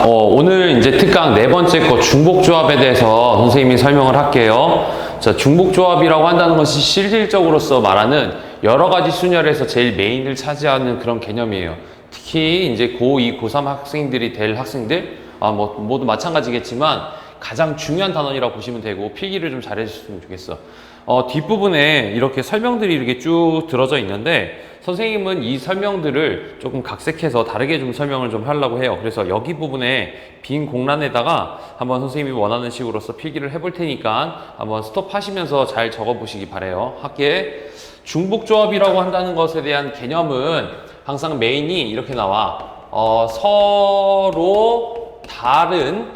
오늘 이제 특강 네 번째 거 중복조합에 대해서 선생님이 설명을 할게요. 자, 중복조합이라고 한다는 것이 실질적으로서 말하는 여러 가지 순열에서 제일 메인을 차지하는 그런 개념이에요. 특히 이제 고2, 고3 학생들이 될 학생들, 모두 마찬가지겠지만 가장 중요한 단원이라고 보시면 되고 필기를 좀 잘해주셨으면 좋겠어. 뒷부분에 이렇게 설명들이 이렇게 쭉 들어져 있는데 선생님은 이 설명들을 조금 각색해서 다르게 좀 설명을 좀 하려고 해요. 그래서 여기 부분에 빈 공란에다가 한번 선생님이 원하는 식으로서 필기를 해볼 테니까 한번 스톱하시면서 잘 적어보시기 바래요. 학계 중복조합이라고 한다는 것에 대한 개념은 항상 메인이 이렇게 나와. 서로 다른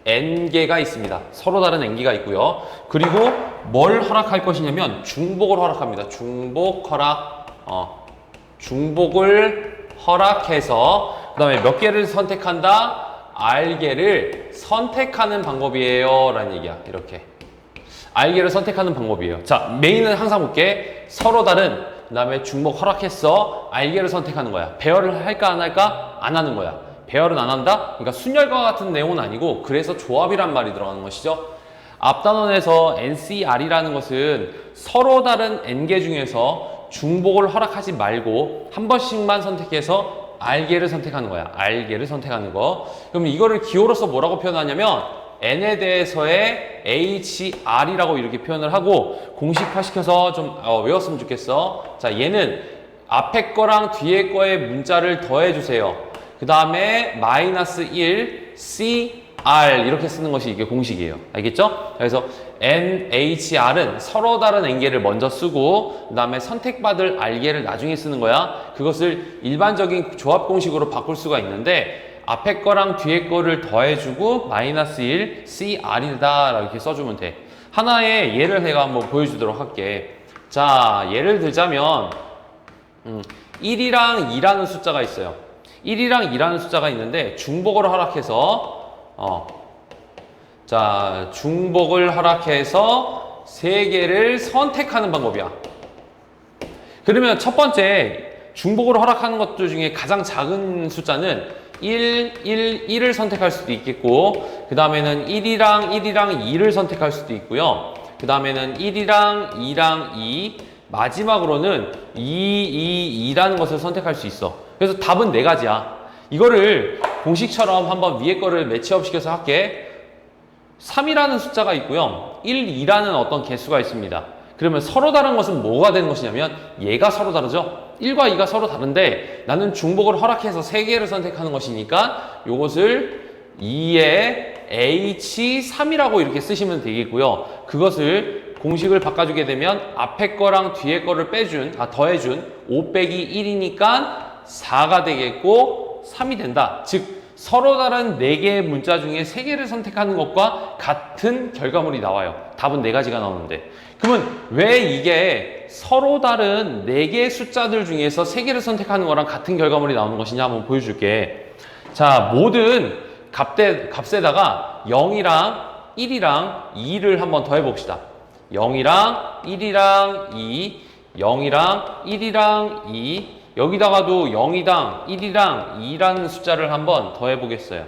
n개가 있습니다. 서로 다른 n개가 있고요. 그리고 뭘 허락할 것이냐면 중복을 허락합니다. 중복 허락. 중복을 허락해서 그 다음에 몇 개를 선택한다? R개를 선택하는 방법이에요 라는 얘기야. 이렇게 R개를 선택하는 방법이에요. 자, 메인은 항상 볼게. 서로 다른 그 다음에 중복 허락했어. R개를 선택하는 거야. 배열을 할까 안 할까? 안 하는 거야. 배열은 안 한다? 그러니까 순열과 같은 내용은 아니고 그래서 조합이란 말이 들어가는 것이죠. 앞단원에서 NCR이라는 것은 서로 다른 N개 중에서 중복을 허락하지 말고 한 번씩만 선택해서 R개를 선택하는 거야. R개를 선택하는 거. 그럼 이거를 기호로서 뭐라고 표현하냐면 N에 대해서의 HR이라고 이렇게 표현을 하고 공식화시켜서 좀 외웠으면 좋겠어. 자, 얘는 앞에 거랑 뒤에 거의 문자를 더해주세요. 그 다음에 마이너스 1 CR 이렇게 쓰는 것이 이게 공식이에요. 알겠죠? 그래서 NHR은 서로 다른 N개를 먼저 쓰고 그 다음에 선택받을 R개를 나중에 쓰는 거야. 그것을 일반적인 조합 공식으로 바꿀 수가 있는데 앞에 거랑 뒤에 거를 더해주고 마이너스 1 CR이다 이렇게 써주면 돼. 하나의 예를 내가 한번 보여주도록 할게. 자, 예를 들자면 1이랑 2라는 숫자가 있어요. 1이랑 2라는 숫자가 있는데 중복을 허락해서 자, 중복을 허락해서 3개를 선택하는 방법이야. 그러면 첫 번째 중복을 허락하는 것들 중에 가장 작은 숫자는 1을 선택할 수도 있겠고 그 다음에는 1이랑 2를 선택할 수도 있고요. 그 다음에는 1이랑 2랑 2 마지막으로는 2라는 것을 선택할 수 있어. 그래서 답은 4가지야. 이거를 공식처럼 한번 위에 거를 매치업 시켜서 할게. 3이라는 숫자가 있고요. 1, 2라는 어떤 개수가 있습니다. 그러면 서로 다른 것은 뭐가 되는 것이냐면 얘가 서로 다르죠. 1과 2가 서로 다른데 나는 중복을 허락해서 3개를 선택하는 것이니까 이것을 2의 H3이라고 이렇게 쓰시면 되겠고요. 그것을 공식을 바꿔주게 되면 앞에 거랑 뒤에 거를 더해준 5 빼기 1이니까 4가 되겠고 3이 된다. 즉 서로 다른 4개의 문자 중에 3개를 선택하는 것과 같은 결과물이 나와요. 답은 4가지가 나오는데. 그러면 왜 이게 서로 다른 4개의 숫자들 중에서 3개를 선택하는 거랑 같은 결과물이 나오는 것이냐 한번 보여줄게. 자, 모든 값에다가 0이랑 1이랑 2를 한번 더해봅시다. 0이랑 1이랑 2, 0이랑 1이랑 2, 여기다가도 0이랑 1이랑 2라는 숫자를 한번 더해 보겠어요.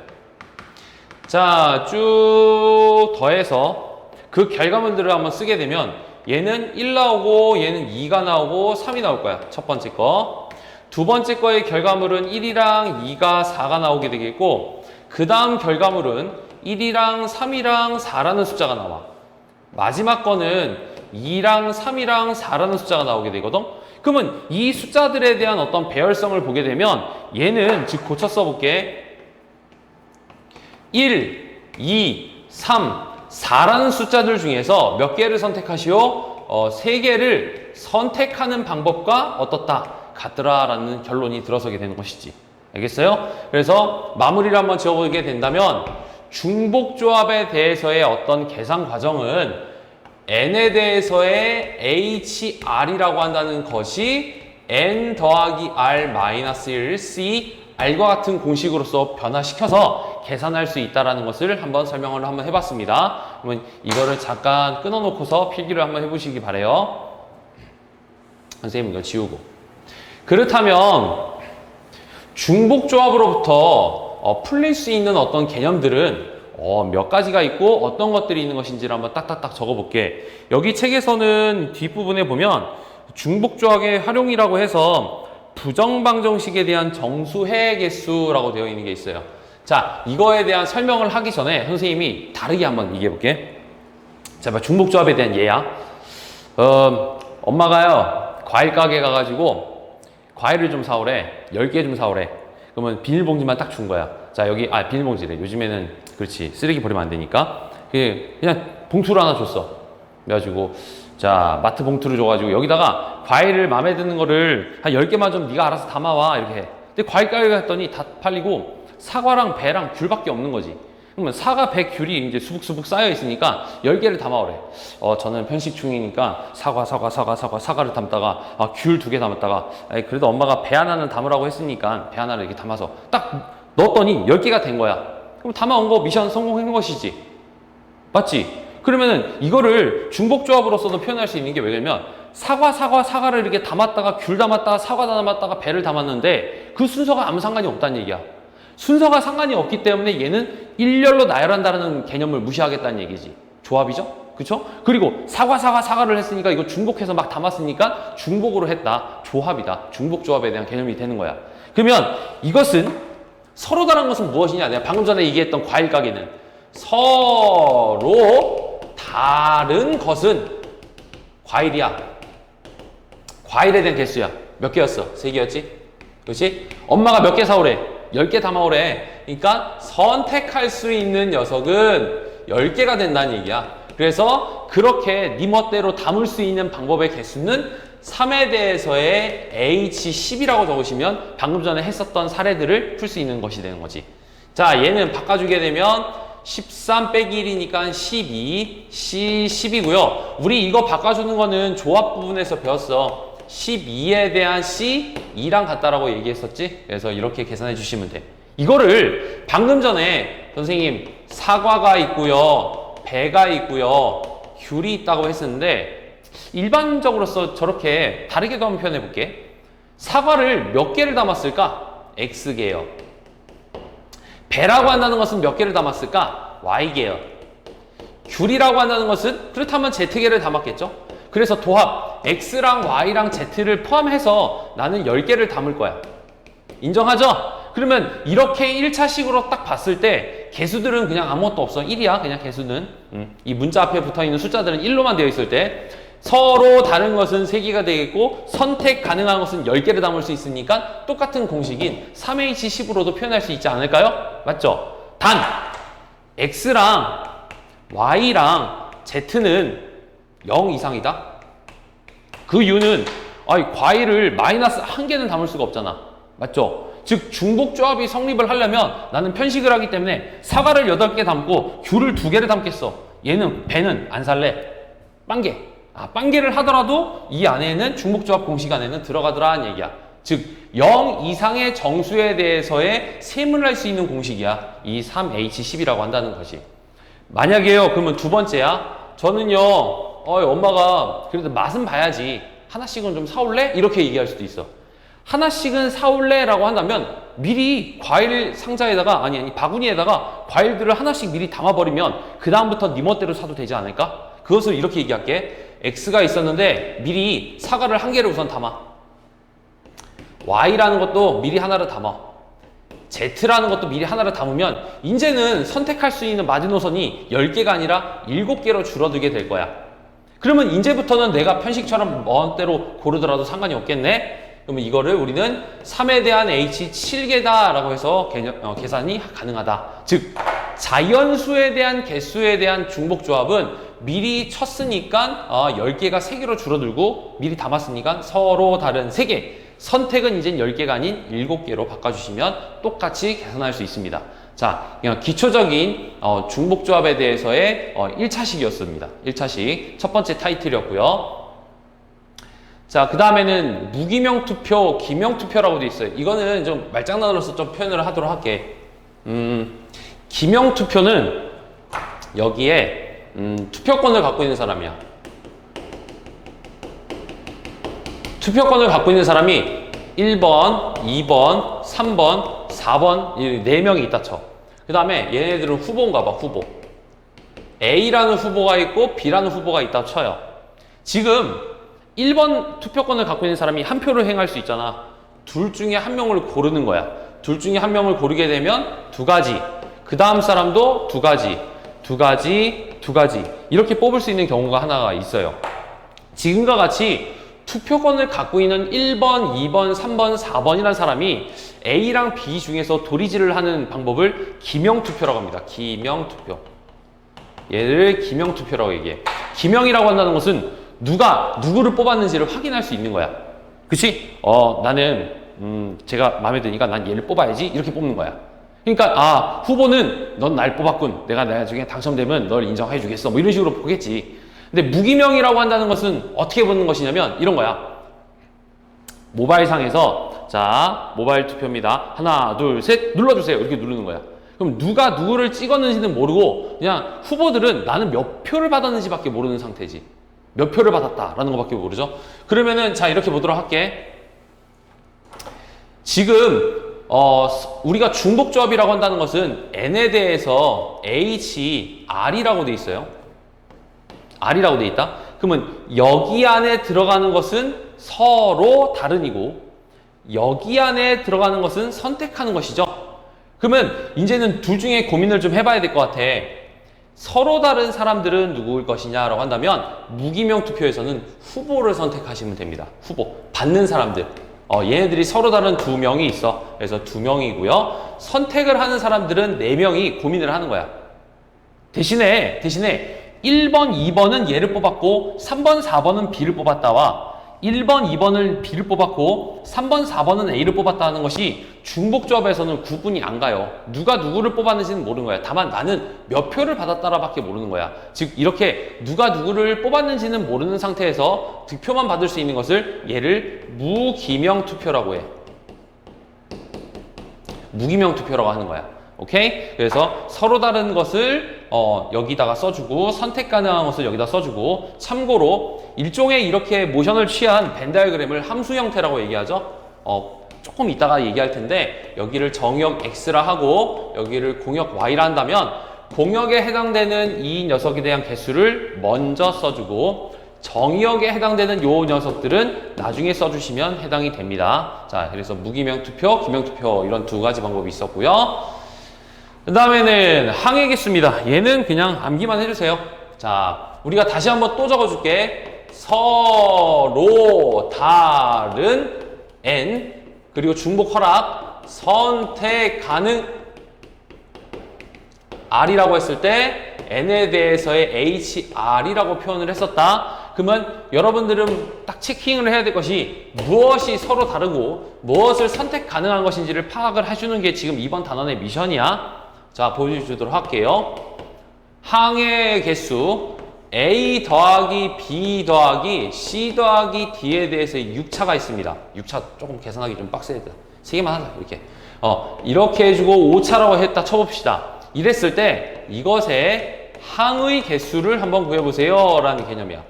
자, 쭉 더해서 그 결과물들을 한번 쓰게 되면 얘는 1 나오고 얘는 2가 나오고 3이 나올 거야. 첫 번째 거. 두 번째 거의 결과물은 1이랑 2가 4가 나오게 되겠고 그 다음 결과물은 1이랑 3이랑 4라는 숫자가 나와. 마지막 거는 2랑 3이랑 4라는 숫자가 나오게 되거든. 그러면 이 숫자들에 대한 어떤 배열성을 보게 되면 얘는 즉 고쳐 써볼게. 1, 2, 3, 4라는 숫자들 중에서 몇 개를 선택하시오? 3개를 선택하는 방법과 어떻다? 같더라 라는 결론이 들어서게 되는 것이지. 알겠어요? 그래서 마무리를 한번 지어보게 된다면 중복조합에 대해서의 어떤 계산 과정은 N에 대해서의 HR이라고 한다는 것이 N 더하기 R 마이너스 1 C R과 같은 공식으로서 변화시켜서 계산할 수 있다는 것을 한번 설명을 한번 해봤습니다. 그러면 이거를 잠깐 끊어놓고서 필기를 한번 해보시기 바래요. 선생님 이거 지우고. 그렇다면 중복조합으로부터 풀릴 수 있는 어떤 개념들은 몇 가지가 있고 어떤 것들이 있는 것인지를 한번 딱딱딱 적어볼게. 여기 책에서는 뒷부분에 보면 중복조합의 활용이라고 해서 부정방정식에 대한 정수해 개수라고 되어 있는 게 있어요. 자, 이거에 대한 설명을 하기 전에 선생님이 다르게 한번 얘기해볼게. 자, 중복조합에 대한 예야. 엄마가요, 과일 가게 가가지고 과일을 좀 사오래. 10개 좀 사오래. 그러면 비닐봉지만 딱 준 거야. 자, 여기, 비닐봉지래. 요즘에는, 그렇지. 쓰레기 버리면 안 되니까. 그냥 봉투를 하나 줬어. 그래가지고, 자, 마트 봉투를 줘가지고, 여기다가 과일을 마음에 드는 거를 한 10개만 좀 네가 알아서 담아와. 이렇게 해. 근데 과일 가게 갔더니 다 팔리고, 사과랑 배랑 귤밖에 없는 거지. 그러면 사과, 배, 귤이 이제 수북수북 쌓여 있으니까 10개를 담아오래. 저는 편식 중이니까 사과를 담다가 귤 2개 담았다가 그래도 엄마가 배 하나는 담으라고 했으니까 배 하나를 이렇게 담아서 딱 넣었더니 10개가 된 거야. 그럼 담아온 거 미션 성공한 것이지. 맞지? 그러면은 이거를 중복조합으로서도 표현할 수 있는 게 왜냐면 사과를 이렇게 담았다가 귤 담았다가 사과 담았다가 배를 담았는데 그 순서가 아무 상관이 없다는 얘기야. 순서가 상관이 없기 때문에 얘는 일렬로 나열한다는 개념을 무시하겠다는 얘기지. 조합이죠? 그쵸? 그리고 사과를 했으니까 이거 중복해서 막 담았으니까 중복으로 했다. 조합이다. 중복조합에 대한 개념이 되는 거야. 그러면 이것은 서로 다른 것은 무엇이냐? 내가 방금 전에 얘기했던 과일 가게는 서로 다른 것은 과일이야. 과일에 대한 개수야. 몇 개였어? 3개였지? 그렇지? 엄마가 몇 개 사오래? 10개 담아오래. 그러니까 선택할 수 있는 녀석은 10개가 된다는 얘기야. 그래서 그렇게 네 멋대로 담을 수 있는 방법의 개수는 3에 대해서의 H10이라고 적으시면 방금 전에 했었던 사례들을 풀 수 있는 것이 되는 거지. 자, 얘는 바꿔주게 되면 13 빼기 1이니까 12, C 10이고요. 우리 이거 바꿔주는 거는 조합 부분에서 배웠어. 12에 대한 C 2랑 같다라고 얘기했었지? 그래서 이렇게 계산해 주시면 돼. 이거를 방금 전에 선생님 사과가 있고요, 배가 있고요, 귤이 있다고 했었는데 일반적으로서 저렇게 다르게도 한번 표현해 볼게. 사과를 몇 개를 담았을까? X개요. 배라고 한다는 것은 몇 개를 담았을까? Y개요. 귤이라고 한다는 것은 그렇다면 Z개를 담았겠죠? 그래서 도합 X랑 Y랑 Z를 포함해서 나는 10개를 담을 거야. 인정하죠? 그러면 이렇게 1차식으로 딱 봤을 때 개수들은 그냥 아무것도 없어. 1이야. 그냥 개수는. 이 문자 앞에 붙어있는 숫자들은 1로만 되어 있을 때 서로 다른 것은 3개가 되겠고 선택 가능한 것은 10개를 담을 수 있으니까 똑같은 공식인 3H10으로도 표현할 수 있지 않을까요? 맞죠? 단 X랑 Y랑 Z는 0 이상이다. 그 이유는 과일을 마이너스 1개는 담을 수가 없잖아. 맞죠? 즉 중복조합이 성립을 하려면 나는 편식을 하기 때문에 사과를 8개 담고 귤을 2개를 담겠어. 얘는 배는 안 살래. 빵개. 빵개를 하더라도 이 안에는 중복조합 공식 안에는 들어가더라는 얘기야. 즉 0 이상의 정수에 대해서의 셈을 할 수 있는 공식이야. 이 3H10이라고 한다는 것이. 만약에요. 그러면 두 번째야. 저는요. 엄마가 그래도 맛은 봐야지. 하나씩은 좀 사올래? 이렇게 얘기할 수도 있어. 하나씩은 사올래? 라고 한다면 미리 과일 상자에다가 아니 바구니에다가 과일들을 하나씩 미리 담아버리면 그 다음부터 네 멋대로 사도 되지 않을까? 그것을 이렇게 얘기할게. X가 있었는데 미리 사과를 1개를 우선 담아. Y라는 것도 미리 하나를 담아. Z라는 것도 미리 하나를 담으면 이제는 선택할 수 있는 마지노선이 10개가 아니라 7개로 줄어들게 될 거야. 그러면 이제부터는 내가 편식처럼 멋대로 고르더라도 상관이 없겠네? 그러면 이거를 우리는 3에 대한 H7개다 라고 해서 계산이 가능하다. 즉 자연수에 대한 개수에 대한 중복조합은 미리 쳤으니까 10개가 3개로 줄어들고 미리 담았으니까 서로 다른 3개. 선택은 이제 10개가 아닌 7개로 바꿔주시면 똑같이 계산할 수 있습니다. 자, 그냥 기초적인 중복조합에 대해서의 1차식이었습니다. 1차식 첫 번째 타이틀이었고요. 자, 그 다음에는 무기명 투표, 기명 투표라고 되어 있어요. 이거는 좀 말장난으로서 좀 표현을 하도록 할게. 기명 투표는 여기에 투표권을 갖고 있는 사람이야. 투표권을 갖고 있는 사람이 1번, 2번, 3번, 4번 이 4명이 있다 쳐. 그 다음에 얘네들은 후보인가 봐, 후보. A라는 후보가 있고 B라는 후보가 있다 쳐요. 지금 1번 투표권을 갖고 있는 사람이 한 표를 행할 수 있잖아. 둘 중에 한 명을 고르는 거야. 둘 중에 한 명을 고르게 되면 두 가지. 그 다음 사람도 두 가지. 두 가지, 두 가지. 이렇게 뽑을 수 있는 경우가 하나가 있어요. 지금과 같이 투표권을 갖고 있는 1번, 2번, 3번, 4번이라는 사람이 A랑 B 중에서 도리지를 하는 방법을 기명투표라고 합니다. 기명투표. 얘를 기명투표라고 얘기해. 기명이라고 한다는 것은 누가 누구를 뽑았는지를 확인할 수 있는 거야. 그치? 나는 제가 마음에 드니까 난 얘를 뽑아야지 이렇게 뽑는 거야. 그러니까 후보는 넌 날 뽑았군. 내가 나중에 당첨되면 널 인정해 주겠어. 뭐 이런 식으로 보겠지. 근데 무기명이라고 한다는 것은 어떻게 보는 것이냐면 이런 거야. 모바일상에서 자 모바일 투표입니다. 하나 둘 셋 눌러주세요. 이렇게 누르는 거야. 그럼 누가 누구를 찍었는지는 모르고 그냥 후보들은 나는 몇 표를 받았는지밖에 모르는 상태지. 몇 표를 받았다라는 것밖에 모르죠. 그러면은 자 이렇게 보도록 할게. 지금 우리가 중복조합이라고 한다는 것은 n에 대해서 h, r이라고 돼 있어요. r이라고 돼 있다. 그러면 여기 안에 들어가는 것은 서로 다른이고 여기 안에 들어가는 것은 선택하는 것이죠. 그러면 이제는 둘 중에 고민을 좀 해봐야 될 것 같아. 서로 다른 사람들은 누구일 것이냐라고 한다면 무기명 투표에서는 후보를 선택하시면 됩니다. 후보. 받는 사람들. 얘네들이 서로 다른 두 명이 있어. 그래서 두 명이고요. 선택을 하는 사람들은 네 명이 고민을 하는 거야. 대신에 1번, 2번은 얘를 뽑았고 3번, 4번은 B를 뽑았다와 1번, 2번을 B를 뽑았고 3번, 4번은 A를 뽑았다는 것이 중복조합에서는 구분이 안 가요. 누가 누구를 뽑았는지는 모르는 거야. 다만 나는 몇 표를 받았다라밖에 모르는 거야. 즉 이렇게 누가 누구를 뽑았는지는 모르는 상태에서 득표만 받을 수 있는 것을 얘를 무기명 투표라고 해. 무기명 투표라고 하는 거야. 오케이? 그래서 서로 다른 것을 여기다가 써주고 선택 가능한 것을 여기다 써주고 참고로 일종의 이렇게 모션을 취한 벤 다이어그램을 함수 형태라고 얘기하죠. 조금 이따가 얘기할 텐데 여기를 정역 X라 하고 여기를 공역 Y라 한다면 공역에 해당되는 이 녀석에 대한 개수를 먼저 써주고 정역에 해당되는 요 녀석들은 나중에 써주시면 해당이 됩니다. 자, 그래서 무기명 투표, 기명 투표 이런 두 가지 방법이 있었고요. 그 다음에는 항해 개수입니다. 얘는 그냥 암기만 해주세요. 자, 우리가 다시 한번 또 적어줄게. 서로 다른 n 그리고 중복 허락 선택 가능 r이라고 했을 때 n에 대해서의 hr이라고 표현을 했었다. 그러면 여러분들은 딱 체킹을 해야 될 것이 무엇이 서로 다르고 무엇을 선택 가능한 것인지를 파악을 해주는 게 지금 이번 단원의 미션이야. 자, 보여주도록 할게요. 항해 개수 A 더하기 B 더하기 C 더하기 D에 대해서의 6차가 있습니다. 6차 조금 계산하기 좀 빡세다. 3개만 하자, 이렇게. 이렇게 해주고 5차라고 했다 쳐봅시다. 이랬을 때 이것의 항의 개수를 한번 구해보세요 라는 개념이야.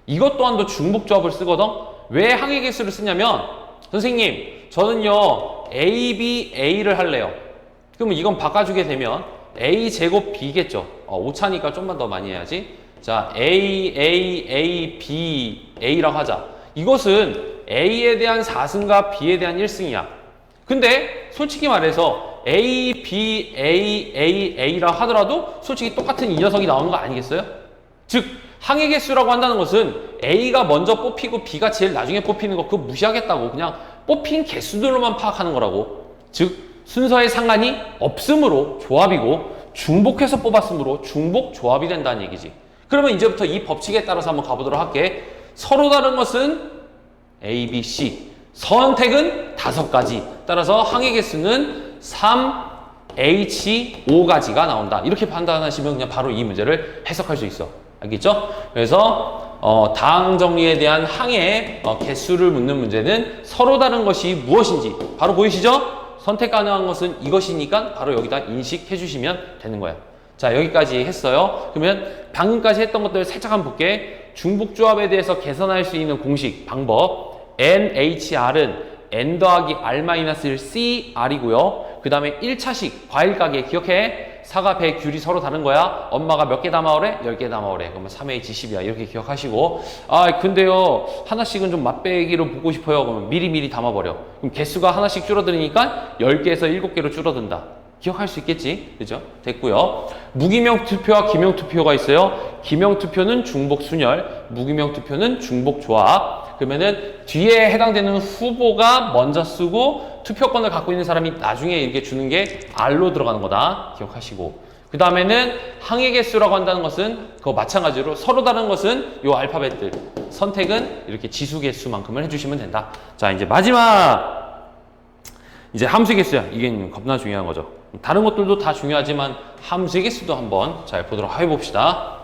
이것 또한도 중복조합을 쓰거든. 왜 항의 개수를 쓰냐면 선생님 저는요 A, B, A를 할래요. 그러면 이건 바꿔주게 되면 A 제곱 B겠죠. 5차니까 좀만 더 많이 해야지. 자, A, B, A라고 하자. 이것은 A에 대한 4승과 B에 대한 1승이야. 근데 솔직히 말해서 A, B, A라고 하더라도 솔직히 똑같은 이 녀석이 나오는 거 아니겠어요? 즉, 항해 개수라고 한다는 것은 A가 먼저 뽑히고 B가 제일 나중에 뽑히는 거 그거 무시하겠다고 그냥 뽑힌 개수들로만 파악하는 거라고. 즉, 순서의 상관이 없으므로 조합이고 중복해서 뽑았으므로 중복 조합이 된다는 얘기지. 그러면 이제부터 이 법칙에 따라서 한번 가보도록 할게. 서로 다른 것은 A, B, C. 선택은 5가지. 따라서 항해 개수는 3, H, 5가지가 나온다. 이렇게 판단하시면 그냥 바로 이 문제를 해석할 수 있어. 알겠죠? 그래서 다항 정리에 대한 항해 개수를 묻는 문제는 서로 다른 것이 무엇인지 바로 보이시죠? 선택 가능한 것은 이것이니까 바로 여기다 인식해 주시면 되는 거야. 자, 여기까지 했어요. 그러면 방금까지 했던 것들 살짝 한번 볼게. 중복조합에 대해서 계산할 수 있는 공식, 방법. NHR은 N 더하기 R-1 CR이고요. 그 그 다음에 1차식 과일 가게 기억해. 사과, 배, 귤이 서로 다른 거야. 엄마가 몇 개 담아오래? 10개 담아오래. 그러면 3의 20이야. 이렇게 기억하시고, 아 근데요 하나씩은 좀 맛배기로 보고 싶어요. 그러면 미리미리 담아버려. 그럼 개수가 하나씩 줄어드니까 10개에서 7개로 줄어든다. 기억할 수 있겠지? 그죠? 됐고요. 무기명 투표와 기명 투표가 있어요. 기명 투표는 중복 순열, 무기명 투표는 중복 조합. 그러면은 뒤에 해당되는 후보가 먼저 쓰고 투표권을 갖고 있는 사람이 나중에 이렇게 주는 게 R로 들어가는 거다. 기억하시고. 그 다음에는 항해 개수라고 한다는 것은 그거 마찬가지로 서로 다른 것은 요 알파벳들. 선택은 이렇게 지수 개수만큼을 해주시면 된다. 자, 이제 마지막 이제 함수의 개수야. 이게 겁나 중요한 거죠. 다른 것들도 다 중요하지만 함수의 개수도 한번 잘 보도록 해봅시다.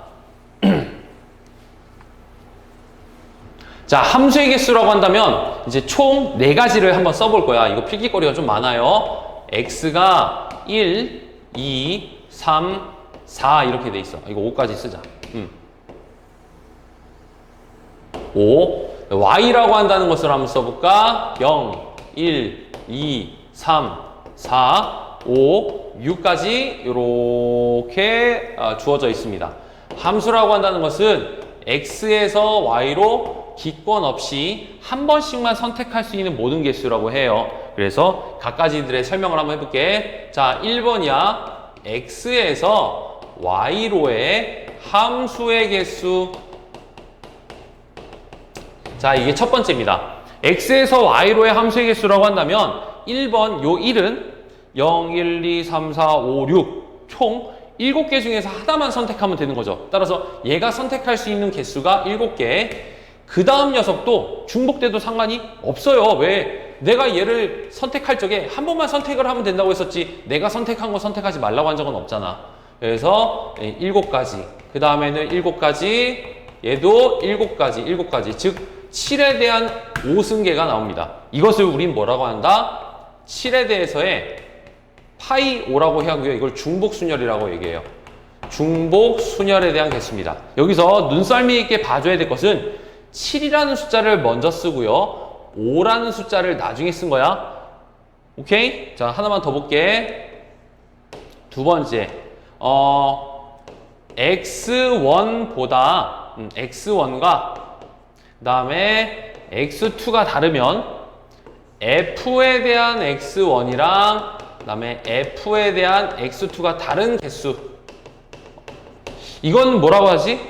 자, 함수의 개수라고 한다면 이제 총 4가지를 한번 써볼 거야. 이거 필기거리가 좀 많아요. x가 1, 2, 3, 4 이렇게 돼 있어. 이거 5까지 쓰자. 5. y라고 한다는 것을 한번 써볼까? 0, 1, 2, 3, 4, 5, 6까지 이렇게 주어져 있습니다. 함수라고 한다는 것은 x에서 y로 기권 없이 한 번씩만 선택할 수 있는 모든 개수라고 해요. 그래서 각가지들의 설명을 한번 해볼게. 자, 1번이야. x에서 y로의 함수의 개수. 자, 이게 첫 번째입니다. x에서 y로의 함수의 개수라고 한다면 1번 요 1은 0, 1, 2, 3, 4, 5, 6 총 7개 중에서 하나만 선택하면 되는 거죠. 따라서 얘가 선택할 수 있는 개수가 7개. 그 다음 녀석도 중복돼도 상관이 없어요. 왜? 내가 얘를 선택할 적에 한 번만 선택을 하면 된다고 했었지 내가 선택한 거 선택하지 말라고 한 적은 없잖아. 그래서 7가지. 그 다음에는 7가지. 얘도 7가지. 즉 7에 대한 5승계가 나옵니다. 이것을 우린 뭐라고 한다? 7에 대해서의 파이 5라고 하고요. 이걸 중복순열이라고 얘기해요. 중복순열에 대한 개수입니다. 여기서 눈썰미 있게 봐줘야 될 것은 7이라는 숫자를 먼저 쓰고요. 5라는 숫자를 나중에 쓴 거야. 오케이? 자, 하나만 더 볼게. 두 번째. x1보다 x1과 그 다음에 x2가 다르면 f에 대한 x1이랑 그 다음에 f에 대한 x2가 다른 개수. 이건 뭐라고 하지?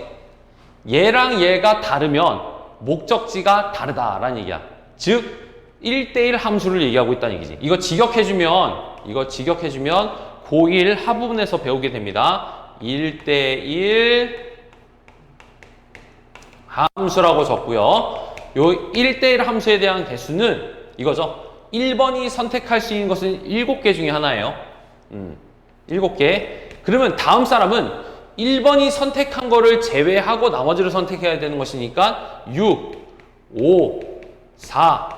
얘랑 얘가 다르면 목적지가 다르다라는 얘기야. 즉 1대1 함수를 얘기하고 있다는 얘기지. 이거 직역해주면 고1 하부분에서 배우게 됩니다. 1대1 함수라고 적고요. 요 1대1 함수에 대한 개수는 이거죠. 1번이 선택할 수 있는 것은 7개 중에 하나예요. 7개. 그러면 다음 사람은 1번이 선택한 거를 제외하고 나머지를 선택해야 되는 것이니까 6, 5, 4,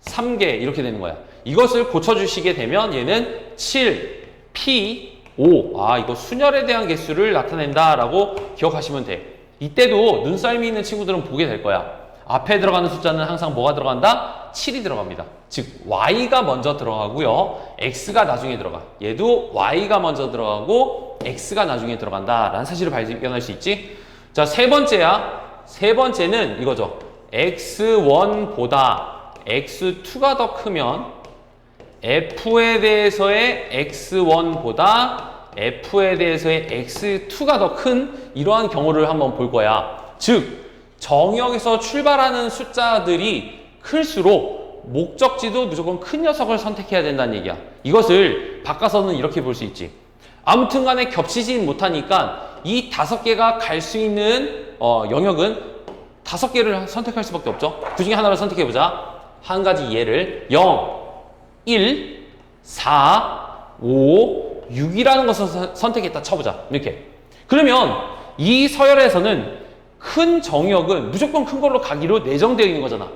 3개 이렇게 되는 거야. 이것을 고쳐주시게 되면 얘는 7, P, 5. 아, 이거 순열에 대한 개수를 나타낸다라고 기억하시면 돼. 이때도 눈썰미 있는 친구들은 보게 될 거야. 앞에 들어가는 숫자는 항상 뭐가 들어간다? 7이 들어갑니다. 즉 y가 먼저 들어가고요. x가 나중에 들어가. 얘도 y가 먼저 들어가고 x가 나중에 들어간다 라는 사실을 발견할 수 있지. 자, 세 번째야. 세 번째는 이거죠. x1보다 x2가 더 크면 f에 대해서의 x1보다 f에 대해서의 x2가 더 큰 이러한 경우를 한번 볼 거야. 즉 정역에서 출발하는 숫자들이 클수록 목적지도 무조건 큰 녀석을 선택해야 된다는 얘기야. 이것을 바꿔서는 이렇게 볼 수 있지. 아무튼 간에 겹치진 못하니까 이 5개가 갈 수 있는 영역은 5개를 선택할 수밖에 없죠. 그 중에 하나를 선택해보자. 한 가지 예를 0, 1, 4, 5, 6이라는 것을 선택했다 쳐보자. 이렇게. 그러면 이 서열에서는 큰 정역은 무조건 큰 걸로 가기로 내정되어 있는 거잖아.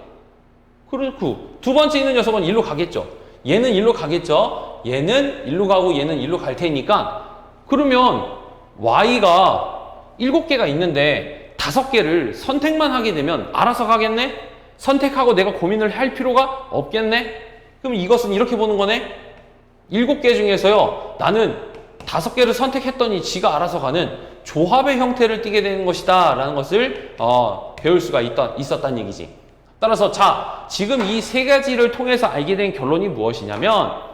그렇고 두 번째 있는 녀석은 일로 가겠죠. 얘는 일로 가겠죠. 얘는 일로 가고 얘는 일로 갈 테니까 그러면 y가 7개가 있는데 5개를 선택만 하게 되면 알아서 가겠네? 선택하고 내가 고민을 할 필요가 없겠네? 그럼 이것은 이렇게 보는 거네? 7개 중에서요, 나는 5개를 선택했더니 지가 알아서 가는 조합의 형태를 띠게 되는 것이다 라는 것을 배울 수가 있었다는 얘기지. 따라서 자, 지금 이 3가지를 통해서 알게 된 결론이 무엇이냐면,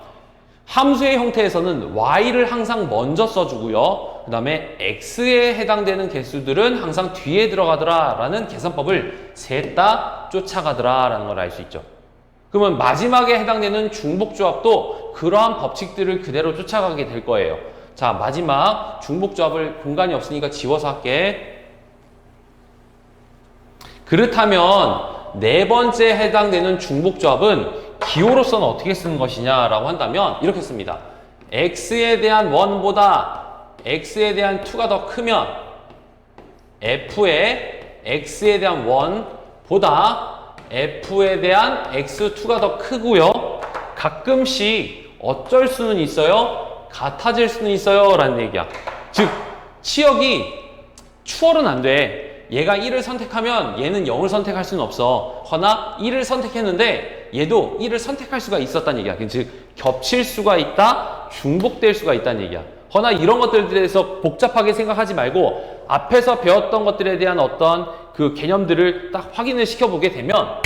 함수의 형태에서는 y를 항상 먼저 써주고요, 그 다음에 x에 해당되는 개수들은 항상 뒤에 들어가더라 라는 계산법을 셋 다 쫓아가더라 라는 걸 알 수 있죠. 그러면 마지막에 해당되는 중복조합도 그러한 법칙들을 그대로 쫓아가게 될 거예요. 자, 마지막 중복조합을 공간이 없으니까 지워서 할게. 그렇다면 4번째 해당되는 중복조합은 기호로서는 어떻게 쓰는 것이냐라고 한다면 이렇게 씁니다. x에 대한 1보다 x에 대한 2가 더 크면 f의 x에 대한 1보다 f에 대한 x2가 더 크고요. 가끔씩 어쩔 수는 있어요. 같아질 수는 있어요 라는 얘기야. 즉 치역이 추월은 안 돼. 얘가 1을 선택하면 얘는 0을 선택할 수는 없어. 허나 1을 선택했는데 얘도 1을 선택할 수가 있었다는 얘기야. 즉 겹칠 수가 있다, 중복될 수가 있다는 얘기야. 허나 이런 것들에 대해서 복잡하게 생각하지 말고 앞에서 배웠던 것들에 대한 어떤 그 개념들을 딱 확인을 시켜보게 되면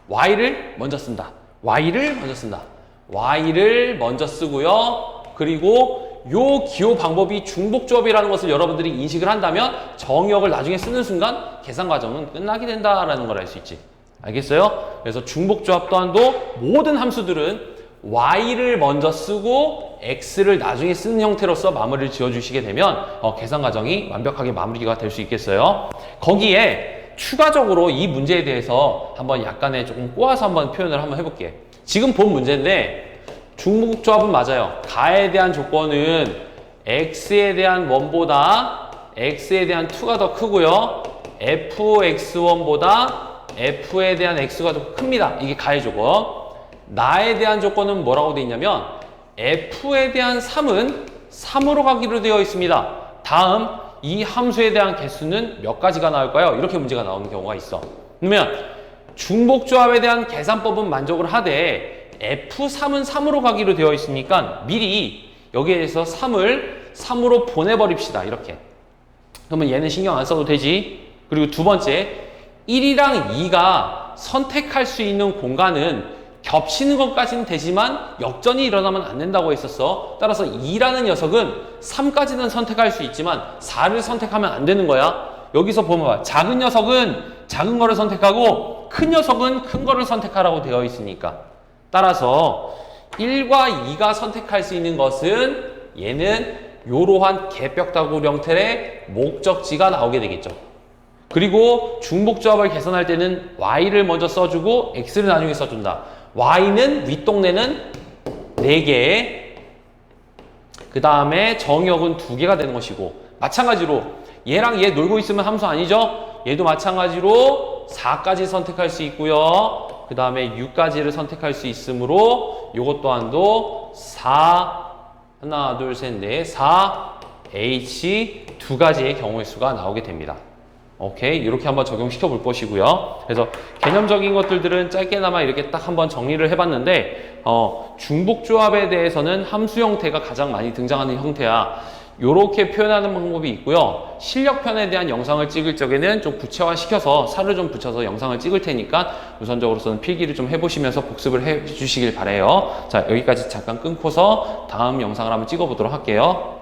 y를 먼저 쓴다. y를 먼저 쓴다. y를 먼저 쓰고요. 그리고 요 기호 방법이 중복조합이라는 것을 여러분들이 인식을 한다면 정의역을 나중에 쓰는 순간 계산 과정은 끝나게 된다라는 걸 알 수 있지. 알겠어요? 그래서 중복조합 또한도 모든 함수들은 y를 먼저 쓰고 x를 나중에 쓰는 형태로서 마무리를 지어주시게 되면 계산 과정이 완벽하게 마무리가 될 수 있겠어요. 거기에 추가적으로 이 문제에 대해서 한번 약간의 조금 꼬아서 한번 표현을 한번 해볼게. 지금 본 문제인데 중복조합은 맞아요. 가에 대한 조건은 x에 대한 1보다 x에 대한 2가 더 크고요. fx1보다 f에 대한 x가 더 큽니다. 이게 가의 조건. 나에 대한 조건은 뭐라고 되어 있냐면 f에 대한 3은 3으로 가기로 되어 있습니다. 다음 이 함수에 대한 개수는 몇 가지가 나올까요? 이렇게 문제가 나오는 경우가 있어. 그러면 중복조합에 대한 계산법은 만족을 하되 F3은 3으로 가기로 되어 있으니까 미리 여기에서 3을 3으로 보내버립시다. 이렇게. 그러면 얘는 신경 안 써도 되지. 그리고 두 번째, 1이랑 2가 선택할 수 있는 공간은 겹치는 것까지는 되지만 역전이 일어나면 안 된다고 했었어. 따라서 2라는 녀석은 3까지는 선택할 수 있지만 4를 선택하면 안 되는 거야. 여기서 보면 봐. 작은 녀석은 작은 거를 선택하고 큰 녀석은 큰 거를 선택하라고 되어 있으니까. 따라서 1과 2가 선택할 수 있는 것은 얘는 이러한 개벽다구 형태의 목적지가 나오게 되겠죠. 그리고 중복조합을 계산할 때는 y를 먼저 써주고 x를 나중에 써준다. y는 윗동네는 4개, 그 다음에 정의역은 2개가 되는 것이고, 마찬가지로 얘랑 얘 놀고 있으면 함수 아니죠? 얘도 마찬가지로 4까지 선택할 수 있고요. 그 다음에 6까지를 선택할 수 있으므로 요것 또한도 4, 하나, 둘, 셋, 넷, 4, H 2가지의 경우의 수가 나오게 됩니다. 오케이, 이렇게 한번 적용시켜 볼 것이고요. 그래서 개념적인 것들은 짧게나마 이렇게 딱 한번 정리를 해봤는데 중복조합에 대해서는 함수 형태가 가장 많이 등장하는 형태야. 요렇게 표현하는 방법이 있고요. 실력편에 대한 영상을 찍을 적에는 좀 구체화시켜서 살을 좀 붙여서 영상을 찍을 테니까 우선적으로서는 필기를 좀 해보시면서 복습을 해주시길 바래요. 자, 여기까지 잠깐 끊고서 다음 영상을 한번 찍어보도록 할게요.